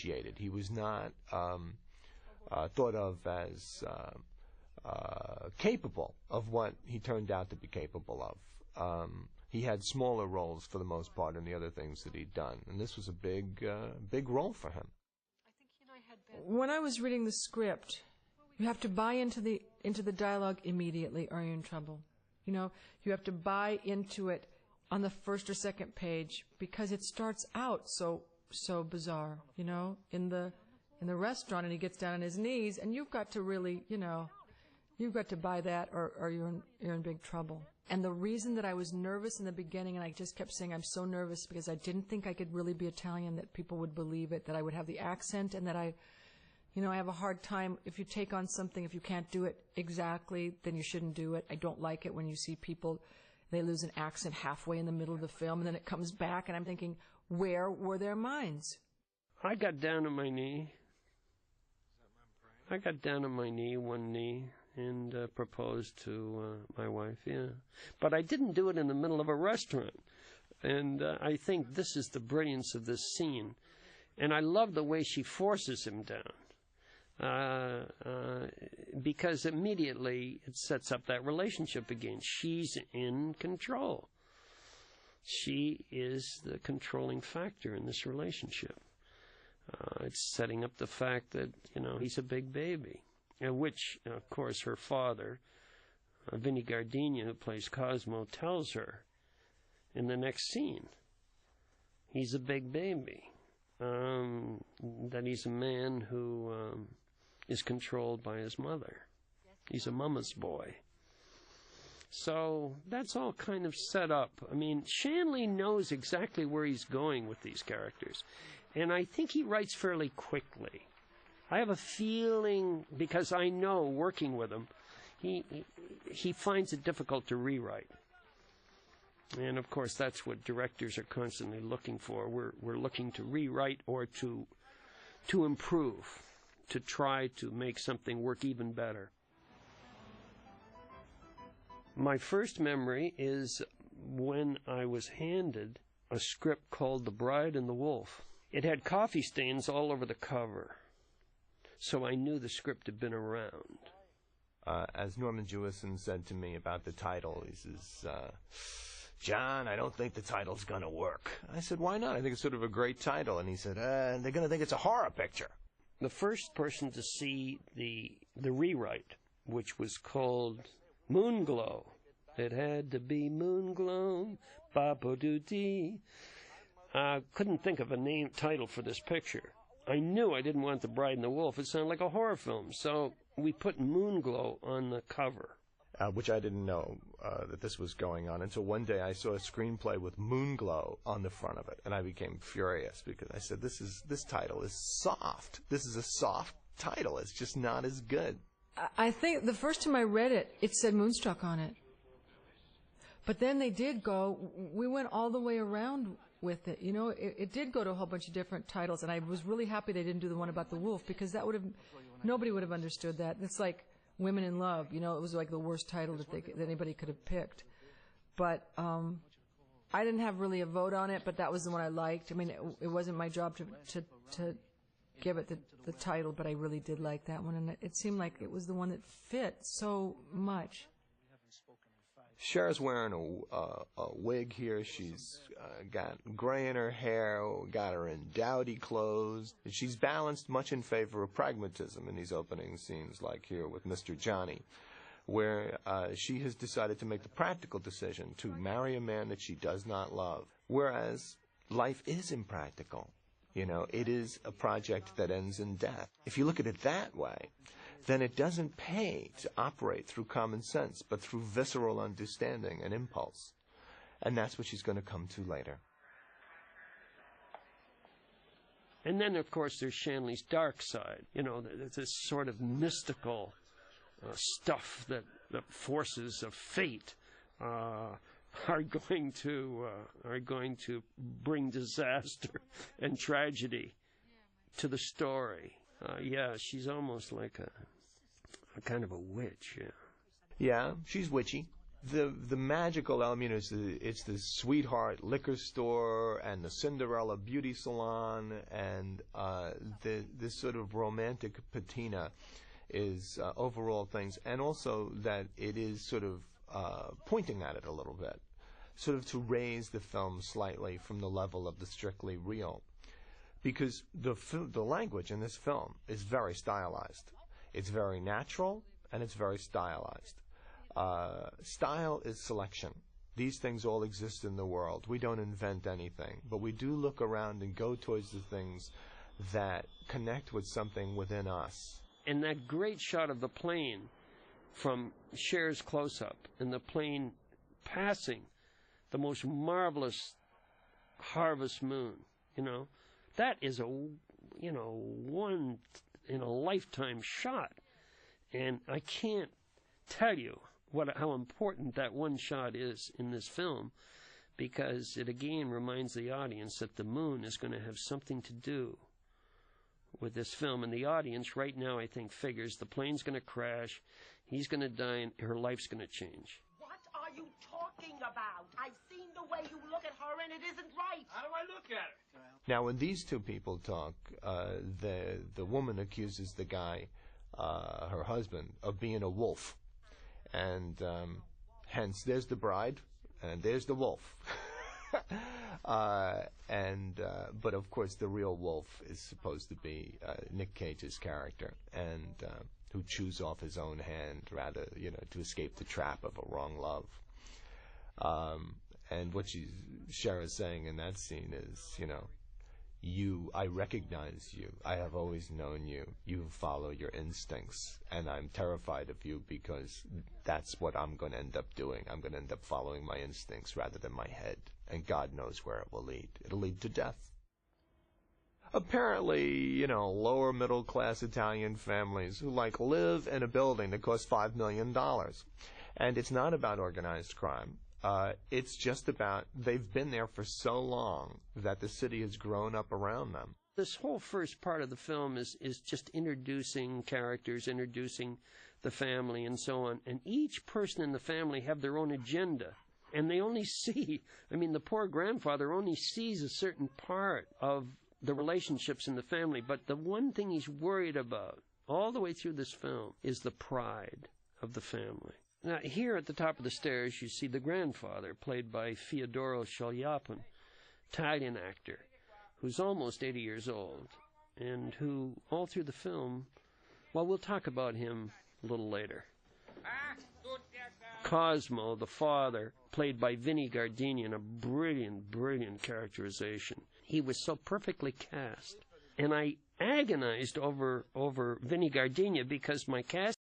appreciated. He was not thought of as capable of what he turned out to be capable of. He had smaller roles for the most part in the other things that he'd done, and this was a big role for him. When I was reading the script, you have to buy into the dialogue immediately, or you're in trouble. You know, you have to buy into it on the first or second page because it starts out so bizarre. You know, in the restaurant, and he gets down on his knees, and you've got to really, you know, you've got to buy that, or you're in big trouble. And the reason that I was nervous in the beginning, and I just kept saying I'm so nervous because I didn't think I could really be Italian, that people would believe it, that I would have the accent, and that I have a hard time if you take on something, if you can't do it exactly, then you shouldn't do it. I don't like it when you see people, they lose an accent halfway in the middle of the film, and then it comes back, and I'm thinking, where were their minds? I got down on my knee. One knee, and proposed to my wife, yeah. But I didn't do it in the middle of a restaurant. And I think this is the brilliance of this scene. And I love the way she forces him down. Because immediately it sets up that relationship again. She's in control. She is the controlling factor in this relationship. It's setting up the fact that, he's a big baby. Which, of course, her father, Vinnie Gardenia, who plays Cosmo, tells her in the next scene. He's a big baby. That he's a man who is controlled by his mother. He's a mama's boy. So that's all kind of set up. I mean, Shanley knows exactly where he's going with these characters. And I think he writes fairly quickly. I have a feeling, because I know, working with him, he finds it difficult to rewrite. And, of course, that's what directors are constantly looking for. We're looking to rewrite or to improve, to try to make something work even better. My first memory is when I was handed a script called The Bride and the Wolf. It had coffee stains all over the cover, so I knew the script had been around. As Norman Jewison said to me about the title, he says, John, I don't think the title's going to work. I said, why not? I think it's sort of a great title. And he said, they're going to think it's a horror picture. The first person to see the rewrite, which was called Moonglow. It had to be Moonglow, ba-ba-doo-dee. Couldn't think of a title for this picture. I knew I didn't want The Bride and the Wolf. It sounded like a horror film, so we put Moonglow on the cover. Which I didn't know that this was going on until one day I saw a screenplay with Moonglow on the front of it, and I became furious because I said, this title is soft. This is a soft title. It's just not as good. I think the first time I read it, it said Moonstruck on it. But then we went all the way around with it. It did go to a whole bunch of different titles, and I was really happy they didn't do the one about the wolf, because nobody would have understood that. It's like Women in Love, it was like the worst title that anybody could have picked. But I didn't have really a vote on it, but that was the one I liked. I mean, it wasn't my job to give it the title, but I really did like that one, and it seemed like it was the one that fit so much. Cher's wearing a wig here. She's got gray in her hair, got her in dowdy clothes. She's balanced much in favor of pragmatism in these opening scenes, like here with Mr. Johnny, where she has decided to make the practical decision to marry a man that she does not love. Whereas life is impractical. It is a project that ends in death. If you look at it that way, then it doesn't pay to operate through common sense, but through visceral understanding and impulse. And that's what she's going to come to later. And then, of course, there's Shanley's dark side. There's this sort of mystical stuff that the forces of fate are going to bring disaster and tragedy to the story. She's almost like a kind of a witch. Yeah, she's witchy. The magical element is it's the sweetheart liquor store and the Cinderella beauty salon, and this sort of romantic patina is overall things, and also that it is sort of pointing at it a little bit, sort of to raise the film slightly from the level of the strictly real, because the language in this film is very stylized. It's very natural and it's very stylized. Style is selection. These things all exist in the world. We don't invent anything, but we do look around and go towards the things that connect with something within us. And that great shot of the plane from Cher's close-up, and the plane passing the most marvelous harvest moon, that is a, one in a lifetime shot. And I can't tell you how important that one shot is in this film, because it again reminds the audience that the moon is going to have something to do with this film. And the audience right now, I think, figures the plane's going to crash, he's going to die, and her life's going to change. What are you talking about? I've seen the way you look at her, and it isn't right. How do I look at her? Now, when these two people talk, the woman accuses the guy, her husband, of being a wolf. And hence, there's the bride, and there's the wolf. But of course, the real wolf is supposed to be Nick Cage's character, and who chews off his own hand rather, to escape the trap of a wrong love. And what Cher is saying in that scene is, I recognize you. I have always known you. You follow your instincts, and I'm terrified of you because that's what I'm going to end up doing. I'm going to end up following my instincts rather than my head, and God knows where it will lead. It'll lead to death. Apparently, lower middle class Italian families who live in a building that costs $5 million. And it's not about organized crime. It's just about they've been there for so long that the city has grown up around them. This whole first part of the film is just introducing characters, introducing the family and so on. And each person in the family have their own agenda. And they only see, the poor grandfather only sees a certain part of the relationships in the family. But the one thing he's worried about all the way through this film is the pride of the family. Now, here at the top of the stairs, you see the grandfather, played by Fiodoro Scigliapin, Italian actor, who's almost 80 years old, and who, all through the film, we'll talk about him a little later. Cosmo, the father, played by Vinnie Gardenia, a brilliant, brilliant characterization. He was so perfectly cast. And I agonized over Vinnie Gardenia because my cast